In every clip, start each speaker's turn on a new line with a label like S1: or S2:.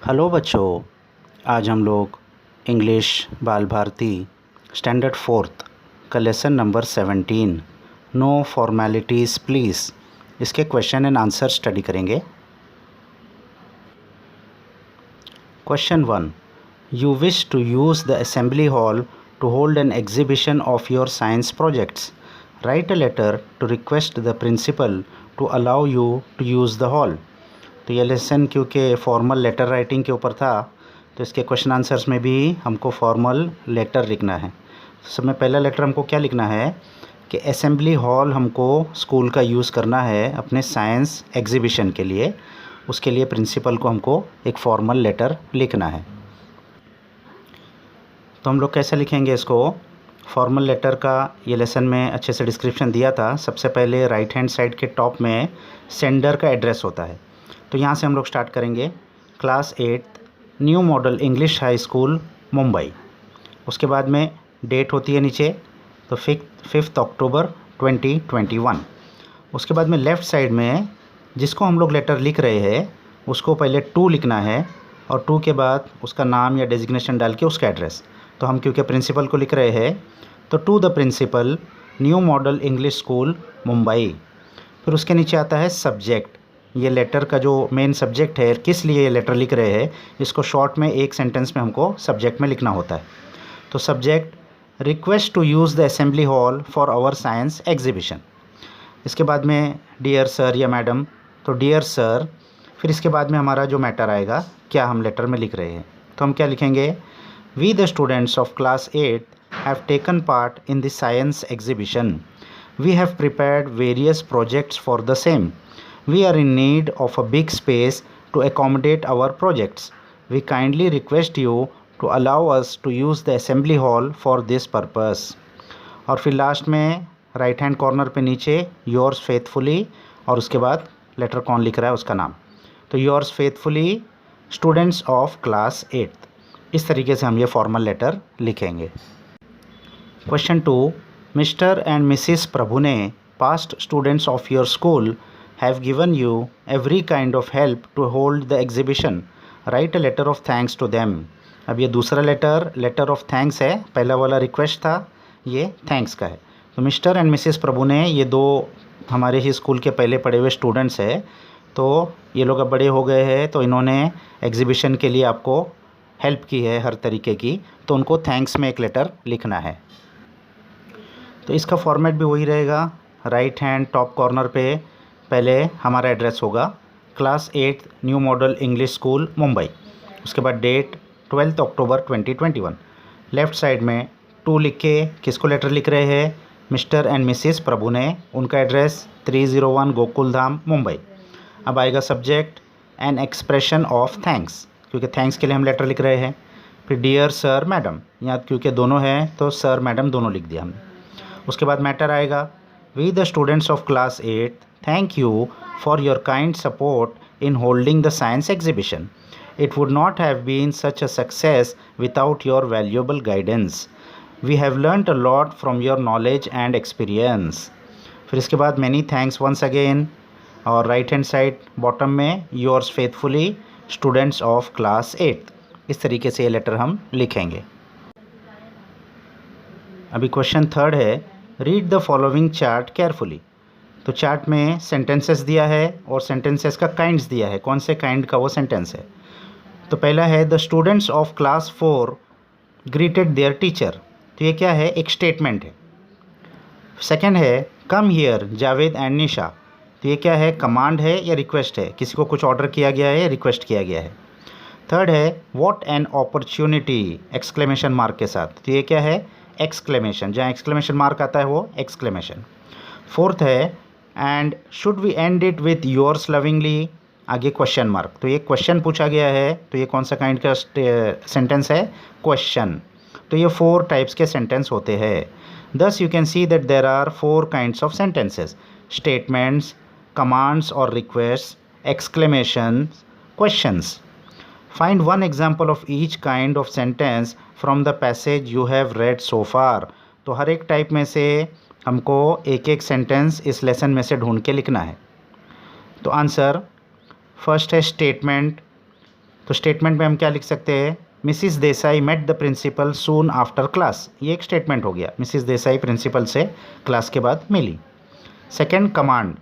S1: Hello बच्चों, आज हम लोग English Balbharati standard fourth का lesson number 17 no formalities please इसके क्वेश्चन एंड आंसर स्टडी करेंगे। Question 1, you wish to use the assembly hall to hold an exhibition of your science projects. Write a letter to request the principal to allow you to use the hall. तो ये lesson क्योंकि formal letter writing के ऊपर था, तो इसके question answers में भी हमको फॉर्मल लेटर लिखना है। सब में पहला लेटर हमको क्या लिखना है कि असेंबली हॉल हमको स्कूल का यूज़ करना है अपने साइंस एग्जीबिशन के लिए। उसके लिए प्रिंसिपल को हमको एक फॉर्मल लेटर लिखना है। तो हम लोग कैसे लिखेंगे इसको? फॉर्मल लेटर का ये लेसन में अच्छे से डिस्क्रिप्शन दिया था। सबसे पहले राइट हैंड साइड के टॉप में सेंडर का एड्रेस होता है, तो यहाँ से हम लोग स्टार्ट करेंगे। Class 8 new model English high school Mumbai. उसके बाद में डेट होती है नीचे, तो 5 अक्टूबर 2021। उसके बाद में लेफ़्ट साइड में जिसको हम लोग लेटर लिख रहे हैं उसको पहले टू लिखना है, और टू के बाद उसका नाम या डेजिग्नेशन डाल के उसका एड्रेस। तो हम क्योंकि प्रिंसिपल को लिख रहे हैं तो to the principal new model English school Mumbai. फिर उसके नीचे आता है सब्जेक्ट। ये लेटर का जो मेन सब्जेक्ट है, किस लिए ये लेटर लिख रहे हैं, इसको शॉर्ट में एक सेंटेंस में हमको सब्जेक्ट में लिखना होता है। तो subject request to use the assembly hall for our science exhibition. इसके बाद में डियर सर या मैडम, तो डियर सर। फिर इसके बाद में हमारा जो मैटर आएगा, क्या हम लेटर में लिख रहे हैं, तो हम क्या लिखेंगे? We the students of class 8 have taken part in the science exhibition. We have prepared various projects for the same. We are in need of a big space to accommodate our projects. We kindly request you to allow us to use the assembly hall for this purpose. और फिर last में right hand corner पे नीचे yours faithfully, और उसके बाद letter कौन लिख रहा है उसका नाम। तो yours faithfully students of class 8। इस तरीके से हम ये फॉर्मल लेटर लिखेंगे। क्वेश्चन 2, मिस्टर एंड मिसिस प्रभु ने past students of your school have given you every kind of help to hold the exhibition. Write a letter of thanks to them. अब ये दूसरा लेटर ऑफ थैंक्स है। पहला वाला request था, ये thanks का है। तो मिस्टर एंड मिसेस प्रभु ने, ये दो हमारे ही स्कूल के पहले पढ़े हुए स्टूडेंट्स हैं, तो ये लोग अब बड़े हो गए हैं, तो इन्होंने एग्जीबिशन के लिए आपको हेल्प की है हर तरीके की, तो उनको थैंक्स में एक लेटर लिखना है। तो इसका फॉर्मेट भी वही रहेगा। राइट हैंड टॉप कॉर्नर पे पहले हमारा एड्रेस होगा, class 8 new model English school Mumbai. उसके बाद डेट 12 अक्टूबर 2021। लेफ़्ट साइड में टू लिख के किसको लेटर लिख रहे हैं? मिस्टर एंड मिसिस प्रभु ने। उनका एड्रेस 301 गोकुल धाम मुंबई। अब आएगा subject an expression of thanks, क्योंकि थैंक्स के लिए हम लेटर लिख रहे हैं। फिर डियर सर मैडम, यहाँ क्योंकि दोनों हैं तो सर मैडम दोनों लिख दिया हमने। उसके बाद मैटर आएगा, we the students of class 8 thank you for your kind support in holding the science exhibition. It would not have been such a success without your valuable guidance. We have learnt a lot from your knowledge and experience. फिर इसके बाद many thanks once again, और right hand side bottom में yours faithfully students of class 8। इस तरीके से ये letter हम लिखेंगे। अभी क्वेश्चन 3 है, read the following chart carefully. तो चार्ट में सेंटेंसेस दिया है और सेंटेंसेस का काइंड्स दिया है, कौन से काइंड का वो सेंटेंस है। तो पहला है the students of class 4 greeted there teacher. तो ये क्या है? एक स्टेटमेंट है। सेकंड है कम हियर जावेद एंड निशा। तो ये क्या है? कमांड है या रिक्वेस्ट है? किसी को कुछ ऑर्डर किया गया है या रिक्वेस्ट किया गया है। थर्ड है what an opportunity exclamation mark के साथ। तो ये क्या है? एक्सक्लेमेशन। जहाँ एक्सक्लेमेशन मार्क आता है वो एक्सक्लेमेशन। फोर्थ है and should we end it with yours lovingly, आगे क्वेश्चन मार्क। तो ये क्वेश्चन पूछा गया है, तो ये कौन सा काइंड का सेंटेंस है? क्वेश्चन। तो ये 4 टाइप्स के सेंटेंस होते हैं। Thus you can see that there are 4 kinds of sentences, statements, commands और request, exclamation, questions. Find one example of each kind of sentence from the passage you have read so far. तो हर एक type में से हमको एक एक sentence इस लेसन में से ढूंढ के लिखना है। तो आंसर फर्स्ट है स्टेटमेंट, तो स्टेटमेंट में हम क्या लिख सकते हैं, Mrs Desai met the principal soon after class, ये एक स्टेटमेंट हो गया, मिसिस देसाई प्रिंसिपल से क्लास के बाद मिली। Second, command,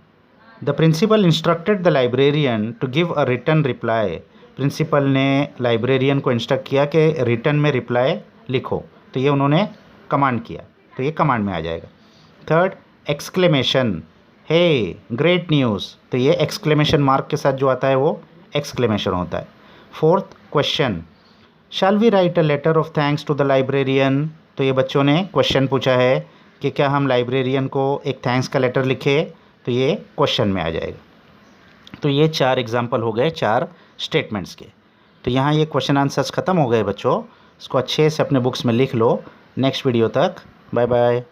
S1: the principal instructed the librarian to give a return reply, principal ने लाइब्रेरियन को इंस्ट्रक्ट किया कि रिटर्न में रिप्लाई लिखो, तो ये उन्होंने कमांड किया, तो ये कमांड में आ जाएगा। थर्ड, एक्सक्लेमेशन, हे ग्रेट न्यूज़, तो ये एक्सक्लेमेशन मार्क के साथ जो आता है वो एक्सक्लेमेशन होता है। Fourth, question, shall we write a letter of thanks to the librarian, तो ये बच्चों ने क्वेश्चन पूछा है कि क्या हम लाइब्रेरियन को एक थैंक्स का लेटर लिखें, तो ये क्वेश्चन में आ जाएगा। तो ये 4 एग्जाम्पल हो गए 4 स्टेटमेंट्स के। तो यहाँ ये क्वेश्चन आंसर्स ख़त्म हो गए बच्चों, इसको अच्छे से अपने बुक्स में लिख लो। नेक्स्ट वीडियो तक बाय बाय।